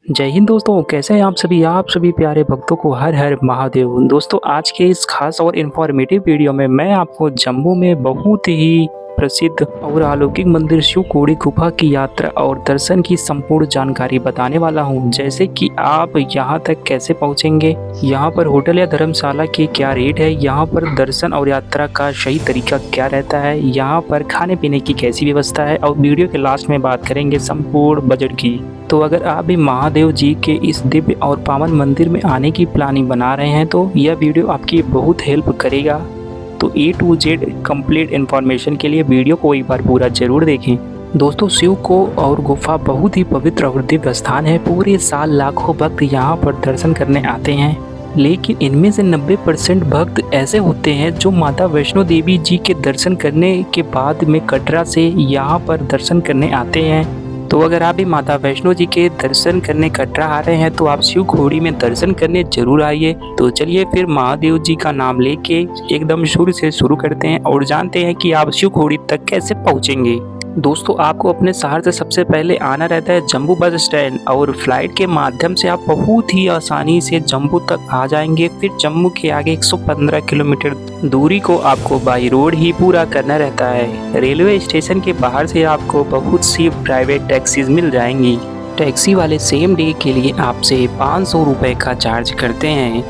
जय हिंद दोस्तों, कैसे हैं आप सभी प्यारे भक्तों को हर हर महादेव। दोस्तों, आज के इस खास और इन्फॉर्मेटिव वीडियो में मैं आपको जम्मू में बहुत ही प्रसिद्ध और अलौकिक मंदिर शिवखोड़ी गुफा की यात्रा और दर्शन की संपूर्ण जानकारी बताने वाला हूं। जैसे कि आप यहां तक कैसे पहुंचेंगे, यहां पर होटल या धर्मशाला के क्या रेट है, यहां पर दर्शन और यात्रा का सही तरीका क्या रहता है, यहां पर खाने पीने की कैसी व्यवस्था है, और वीडियो के लास्ट में बात करेंगे संपूर्ण बजट की। तो अगर आप भी महादेव जी के इस दिव्य और पावन मंदिर में आने की प्लानिंग बना रहे हैं तो यह वीडियो आपकी बहुत हेल्प करेगा। तो A to Z complete information के लिए वीडियो को एक बार पूरा जरूर देखें। दोस्तों, शिव को और गुफा बहुत ही पवित्र और दिव्य स्थान है। पूरे साल लाखों भक्त यहाँ पर दर्शन करने आते हैं, लेकिन इनमें से 90% भक्त ऐसे होते हैं जो माता वैष्णो देवी जी के दर्शन करने के बाद में कटरा से यहाँ पर दर्शन करने आते हैं। तो अगर आप भी माता वैष्णो जी के दर्शन करने कटरा आ रहे हैं तो आप शिवखोड़ी में दर्शन करने जरूर आइए। तो चलिए फिर महादेव जी का नाम लेके एकदम शुरू से शुरू करते हैं और जानते हैं कि आप शिवखोड़ी तक कैसे पहुंचेंगे। दोस्तों, आपको अपने शहर से सबसे पहले आना रहता है जम्मू बस स्टैंड, और फ्लाइट के माध्यम से आप बहुत ही आसानी से जम्मू तक आ जाएंगे। फिर जम्मू के आगे 115 किलोमीटर दूरी को आपको बाई रोड ही पूरा करना रहता है। रेलवे स्टेशन के बाहर से आपको बहुत सी प्राइवेट टैक्सीज मिल जाएंगी। टैक्सी वाले सेम डे के लिए आपसे 500 रुपये का चार्ज करते हैं,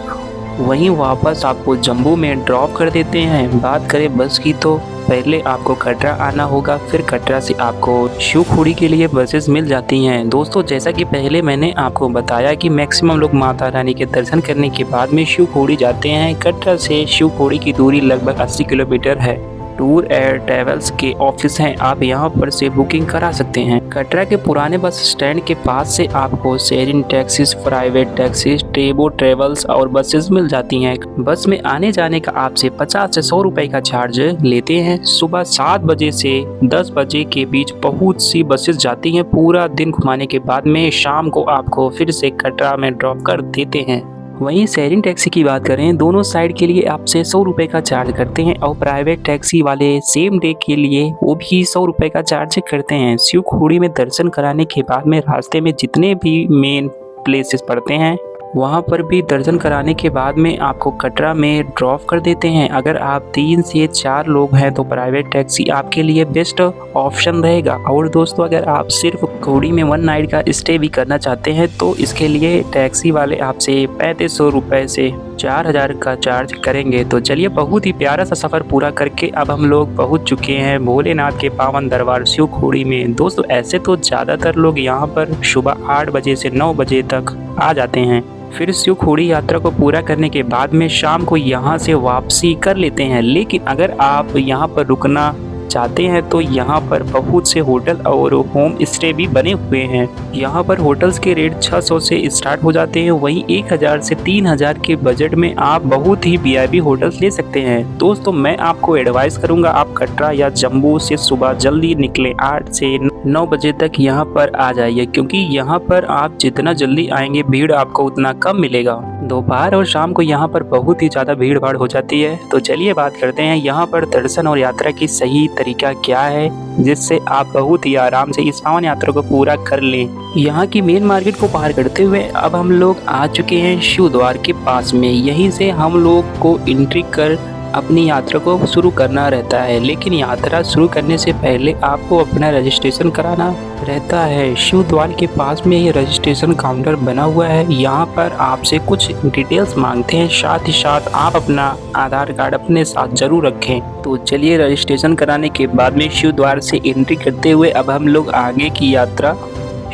वहीं वापस आपको जम्मू में ड्रॉप कर देते हैं। बात करें बस की तो पहले आपको कटरा आना होगा, फिर कटरा से आपको शिवखोड़ी के लिए बसेस मिल जाती हैं। दोस्तों, जैसा कि पहले मैंने आपको बताया कि मैक्सिमम लोग माता रानी के दर्शन करने के बाद में शिवखोड़ी जाते हैं। कटरा से शिवखोड़ी की दूरी लगभग 80 किलोमीटर है। टूर एयर ट्रेवल्स के ऑफिस हैं, आप यहां पर से बुकिंग करा सकते हैं। कटरा के पुराने बस स्टैंड के पास से आपको शेयरिंग टैक्सीज, प्राइवेट टैक्सीज, टेबो ट्रेवल्स और बसेस मिल जाती हैं। बस में आने जाने का आपसे 50 से 100 रुपए का चार्ज लेते हैं। सुबह 7 बजे से 10 बजे के बीच बहुत सी बसेस जाती हैं। पूरा दिन घुमाने के बाद में शाम को आपको फिर से कटरा में ड्रॉप कर देते हैं। वहीं शेयरिंग टैक्सी की बात करें, दोनों साइड के लिए आपसे 100 रुपये का चार्ज करते हैं, और प्राइवेट टैक्सी वाले सेम डे के लिए वो भी 100 रुपये का चार्ज करते हैं। शिवखोड़ी में दर्शन कराने के बाद में रास्ते में जितने भी मेन प्लेसेस पड़ते हैं वहाँ पर भी दर्शन कराने के बाद में आपको कटरा में ड्रॉप कर देते हैं। अगर आप 3 से 4 लोग हैं तो प्राइवेट टैक्सी आपके लिए बेस्ट ऑप्शन रहेगा। और दोस्तों, अगर आप सिर्फ घोड़ी में 1 नाइट का स्टे भी करना चाहते हैं तो इसके लिए टैक्सी वाले आपसे 3500 रुपये से 4000 का चार्ज करेंगे। तो चलिए, बहुत ही प्यारा सा सफ़र पूरा करके अब हम लोग पहुँच चुके हैं भोलेनाथ के पावन दरबार शिवखोड़ी में। दोस्तों, ऐसे तो ज़्यादातर लोग यहाँ पर सुबह 8 बजे से 9 बजे तक आ जाते हैं। फिर शिवखोड़ी यात्रा को पूरा करने के बाद में शाम को यहाँ से वापसी कर लेते हैं। लेकिन अगर आप यहाँ पर रुकना चाहते हैं तो यहाँ पर बहुत से होटल और होम स्टे भी बने हुए हैं। यहाँ पर होटल्स के रेट 600 से स्टार्ट हो जाते हैं, वहीं 1000 से 3000 के बजट में आप बहुत ही वीआईपी होटल्स ले सकते हैं। दोस्तों, मैं आपको एडवाइस करूँगा आप कटरा या जम्मू से सुबह जल्दी निकले, 8 से 9 बजे तक यहाँ पर आ जाइए, क्योंकि यहाँ पर आप जितना जल्दी आएंगे भीड़ आपको उतना कम मिलेगा। दोपहर और शाम को यहाँ पर बहुत ही ज़्यादा भीड़ भाड़ हो जाती है। तो चलिए बात करते हैं यहाँ पर दर्शन और यात्रा की सही तरीका क्या है, जिससे आप बहुत ही आराम से इस पावन यात्रा को पूरा कर लें। यहाँ की मेन मार्केट को पार करते हुए अब हम लोग आ चुके हैं शिव द्वार के पास में। यहीं से हम लोग को एंट्री कर अपनी यात्रा को शुरू करना रहता है। लेकिन यात्रा शुरू करने से पहले आपको अपना रजिस्ट्रेशन कराना रहता है। शिव द्वार के पास में ये रजिस्ट्रेशन काउंटर बना हुआ है। यहाँ पर आपसे कुछ डिटेल्स मांगते हैं, साथ ही साथ आप अपना आधार कार्ड अपने साथ जरूर रखें। तो चलिए, रजिस्ट्रेशन कराने के बाद में शिव द्वार से एंट्री करते हुए अब हम लोग आगे की यात्रा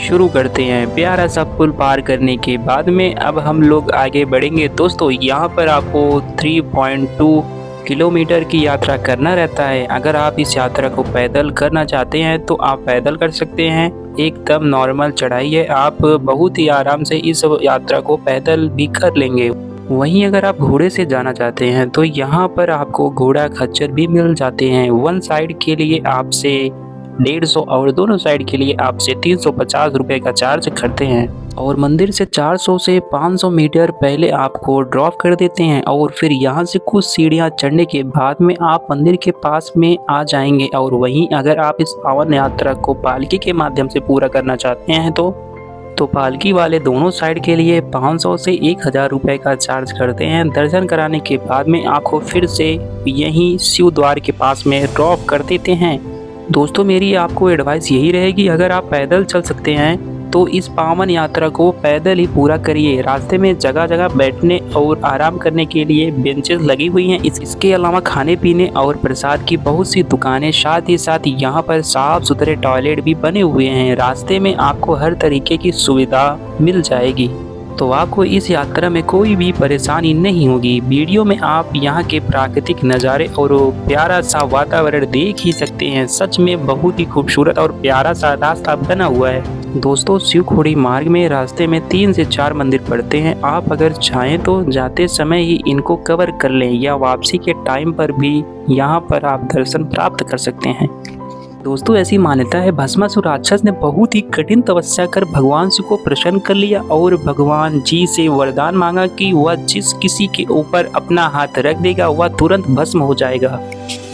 शुरू करते हैं। प्यारा सा पुल पार करने के बाद में अब हम लोग आगे बढ़ेंगे। दोस्तों, यहाँ पर आपको 3.2 किलोमीटर की यात्रा करना रहता है। अगर आप इस यात्रा को पैदल करना चाहते हैं तो आप पैदल कर सकते हैं। एकदम नॉर्मल चढ़ाई है, आप बहुत ही आराम से इस यात्रा को पैदल भी कर लेंगे। वहीं अगर आप घोड़े से जाना चाहते हैं तो यहाँ पर आपको घोड़ा खच्चर भी मिल जाते हैं। 1 साइड के लिए आपसे 150 और दोनों साइड के लिए आपसे 350 रुपये का चार्ज करते हैं, और मंदिर से 400 से 500 मीटर पहले आपको ड्रॉप कर देते हैं। और फिर यहाँ से कुछ सीढ़ियाँ चढ़ने के बाद में आप मंदिर के पास में आ जाएंगे। और वहीं अगर आप इस पावन यात्रा को पालकी के माध्यम से पूरा करना चाहते हैं तो तो पालकी वाले दोनों साइड के लिए 500 से 1000 रुपये का चार्ज करते हैं। दर्शन कराने के बाद में आपको फिर से यहीं शिव द्वार के पास में ड्रॉप कर देते हैं। दोस्तों मेरी आपको एडवाइस यही रहेगी, अगर आप पैदल चल सकते हैं तो इस पावन यात्रा को पैदल ही पूरा करिए। रास्ते में जगह जगह बैठने और आराम करने के लिए बेंचेस लगी हुई हैं। इसके अलावा खाने पीने और प्रसाद की बहुत सी दुकानें, साथ ही साथ यहाँ पर साफ सुथरे टॉयलेट भी बने हुए हैं। रास्ते में आपको हर तरीके की सुविधा मिल जाएगी, तो आपको इस यात्रा में कोई भी परेशानी नहीं होगी। वीडियो में आप यहाँ के प्राकृतिक नज़ारे और प्यारा सा वातावरण देख ही सकते हैं। सच में बहुत ही खूबसूरत और प्यारा सा रास्ता बना हुआ है। दोस्तों शिवखोड़ी मार्ग में रास्ते में 3 से 4 मंदिर पड़ते हैं। आप अगर चाहें तो जाते समय ही इनको कवर कर लें या वापसी के टाइम पर भी यहाँ पर आप दर्शन प्राप्त कर सकते हैं। दोस्तों ऐसी मान्यता है, भस्मासुर राक्षस ने बहुत ही कठिन तपस्या कर भगवान शिव को प्रसन्न कर लिया और भगवान जी से वरदान मांगा कि वह जिस किसी के ऊपर अपना हाथ रख देगा वह तुरंत भस्म हो जाएगा।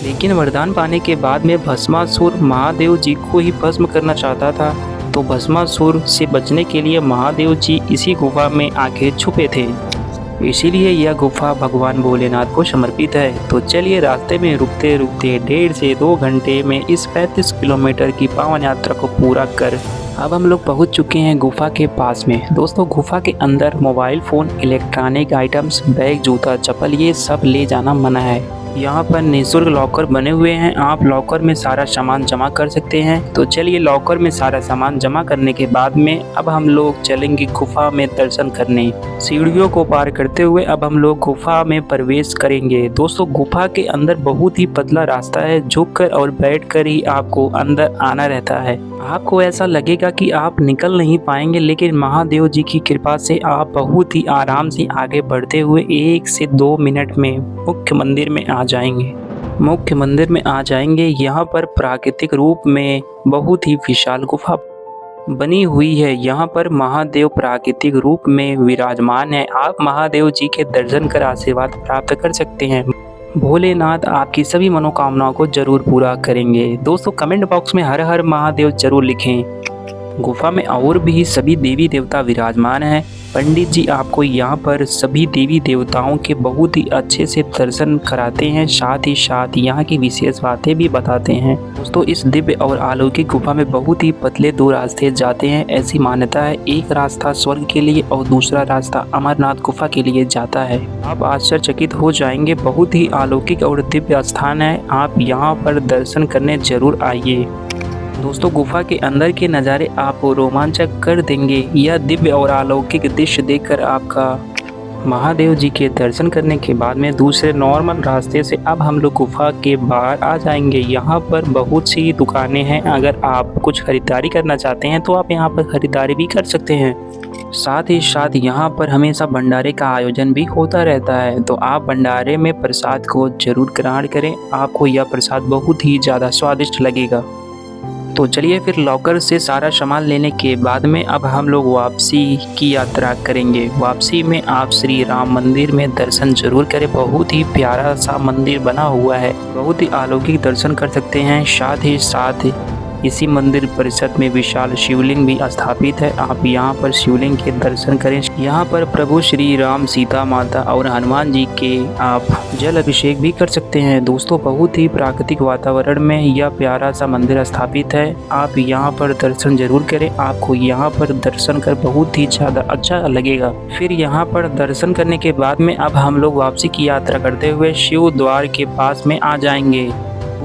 लेकिन वरदान पाने के बाद में भस्मासुर महादेव जी को ही भस्म करना चाहता था, तो भस्मासुर से बचने के लिए महादेव जी इसी गुफा में आके छुपे थे। इसीलिए यह गुफा भगवान भोलेनाथ को समर्पित है। तो चलिए रास्ते में रुकते रुकते 1.5 से 2 घंटे में इस 35 किलोमीटर की पावन यात्रा को पूरा कर अब हम लोग पहुंच चुके हैं गुफा के पास में। दोस्तों गुफा के अंदर mobile phone, electronic items, bag, जूता, चप्पल ये सब ले जाना मना है। यहाँ पर निःशुल्क लॉकर बने हुए हैं, आप लॉकर में सारा सामान जमा कर सकते हैं। तो चलिए लॉकर में सारा सामान जमा करने के बाद में अब हम लोग चलेंगे गुफा में दर्शन करने। सीढ़ियों को पार करते हुए अब हम लोग गुफा में प्रवेश करेंगे। दोस्तों गुफा के अंदर बहुत ही पतला रास्ता है, झुककर और बैठकर ही आपको अंदर आना रहता है। आपको ऐसा लगेगा कि आप निकल नहीं पाएंगे, लेकिन महादेव जी की कृपा से आप बहुत ही आराम से आगे बढ़ते हुए 1 से 2 मिनट में मुख्य मंदिर में आ जाएंगे। यहाँ पर प्राकृतिक रूप में बहुत ही विशाल गुफा बनी हुई है। यहाँ पर महादेव प्राकृतिक रूप में विराजमान है। आप महादेव जी के दर्शन कर आशीर्वाद प्राप्त कर सकते हैं। भोलेनाथ आपकी सभी मनोकामनाओं को जरूर पूरा करेंगे। दोस्तों कमेंट बॉक्स में हर हर महादेव जरूर लिखें। गुफा में और भी सभी देवी देवता विराजमान हैं। पंडित जी आपको यहाँ पर सभी देवी देवताओं के बहुत ही अच्छे से दर्शन कराते हैं, साथ ही साथ यहाँ की विशेष बातें भी बताते हैं। दोस्तों इस दिव्य और अलौकिक गुफा में बहुत ही पतले 2 रास्ते जाते हैं। ऐसी मान्यता है, एक रास्ता स्वर्ग के लिए और दूसरा रास्ता अमरनाथ गुफा के लिए जाता है। आप आश्चर्यचकित हो जाएंगे, बहुत ही अलौकिक और दिव्य स्थान है। आप यहाँ पर दर्शन करने जरूर आइए। दोस्तों गुफा के अंदर के नज़ारे आपको रोमांचक कर देंगे। यह दिव्य और अलौकिक दृश्य देखकर आपका महादेव जी के दर्शन करने के बाद में दूसरे नॉर्मल रास्ते से अब हम लोग गुफा के बाहर आ जाएंगे। यहाँ पर बहुत सी दुकानें हैं, अगर आप कुछ खरीदारी करना चाहते हैं तो आप यहाँ पर खरीदारी भी कर सकते हैं। साथ ही साथ यहाँ पर हमेशा भंडारे का आयोजन भी होता रहता है, तो आप भंडारे में प्रसाद को जरूर ग्रहण करें। आपको यह प्रसाद बहुत ही ज़्यादा स्वादिष्ट लगेगा। तो चलिए फिर लॉकर से सारा सामान लेने के बाद में अब हम लोग वापसी की यात्रा करेंगे। वापसी में आप श्री राम मंदिर में दर्शन जरूर करें। बहुत ही प्यारा सा मंदिर बना हुआ है, बहुत ही अलौकिक दर्शन कर सकते हैं। साथ ही साथ इसी मंदिर परिसर में विशाल शिवलिंग भी स्थापित है। आप यहाँ पर शिवलिंग के दर्शन करें। यहाँ पर प्रभु श्री राम, सीता माता और हनुमान जी के आप जल अभिषेक भी कर सकते हैं। दोस्तों बहुत ही प्राकृतिक वातावरण में यह प्यारा सा मंदिर स्थापित है। आप यहाँ पर दर्शन जरूर करें, आपको यहाँ पर दर्शन कर बहुत ही ज़्यादा अच्छा लगेगा। फिर यहाँ पर दर्शन करने के बाद में अब हम लोग वापसी की यात्रा करते हुए शिव द्वार के पास में आ जाएंगे।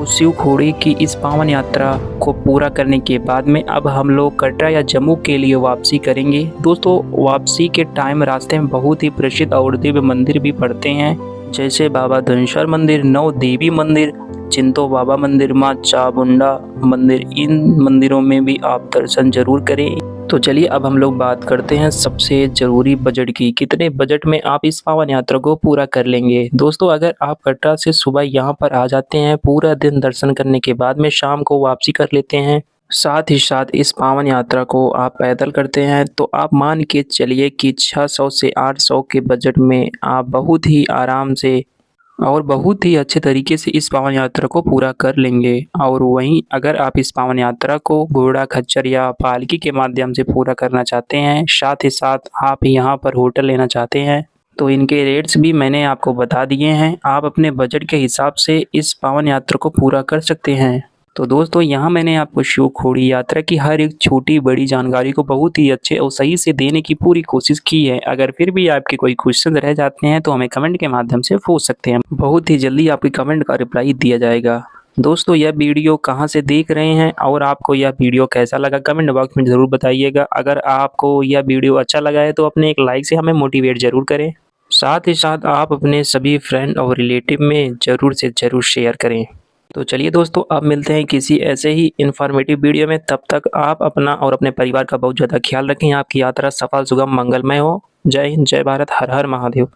शिवखोड़ी की इस पावन यात्रा को पूरा करने के बाद में अब हम लोग कटरा या जम्मू के लिए वापसी करेंगे। दोस्तों वापसी के टाइम रास्ते में बहुत ही प्रसिद्ध और दिव्य मंदिर भी पड़ते हैं, जैसे बाबा धनेश्वर मंदिर, नौ देवी मंदिर, चिंतो बाबा मंदिर, माँ चामुंडा मंदिर। इन मंदिरों में भी आप दर्शन जरूर करें। तो चलिए अब हम लोग बात करते हैं सबसे ज़रूरी बजट की। कितने बजट में आप इस पावन यात्रा को पूरा कर लेंगे। दोस्तों अगर आप कटरा से सुबह यहाँ पर आ जाते हैं, पूरा दिन दर्शन करने के बाद में शाम को वापसी कर लेते हैं, साथ ही साथ इस पावन यात्रा को आप पैदल करते हैं, तो आप मान के चलिए कि 600 से 800 के बजट में आप बहुत ही आराम से और बहुत ही अच्छे तरीके से इस पावन यात्रा को पूरा कर लेंगे। और वहीं अगर आप इस पावन यात्रा को घोड़ा, खच्चर या पालकी के माध्यम से पूरा करना चाहते हैं, साथ ही साथ आप यहाँ पर होटल लेना चाहते हैं, तो इनके रेट्स भी मैंने आपको बता दिए हैं। आप अपने बजट के हिसाब से इस पावन यात्रा को पूरा कर सकते हैं। तो दोस्तों, यहाँ मैंने आपको शिवखोड़ी यात्रा की हर एक छोटी बड़ी जानकारी को बहुत ही अच्छे और सही से देने की पूरी कोशिश की है। अगर फिर भी आपके कोई क्वेश्चन रह जाते हैं तो हमें कमेंट के माध्यम से पूछ सकते हैं। बहुत ही जल्दी आपके कमेंट का रिप्लाई दिया जाएगा। दोस्तों, यह वीडियो कहाँ से देख रहे हैं और आपको यह वीडियो कैसा लगा, कमेंट बॉक्स में ज़रूर बताइएगा। अगर आपको यह वीडियो अच्छा लगा है तो अपने एक लाइक से हमें मोटिवेट ज़रूर करें। साथ ही साथ आप अपने सभी फ्रेंड और रिलेटिव में ज़रूर से ज़रूर शेयर करें। तो चलिए दोस्तों, अब मिलते हैं किसी ऐसे ही इन्फॉर्मेटिव वीडियो में। तब तक आप अपना और अपने परिवार का बहुत ज़्यादा ख्याल रखें। आपकी यात्रा सफल, सुगम, मंगलमय हो। जय हिंद, जय भारत, हर हर महादेव।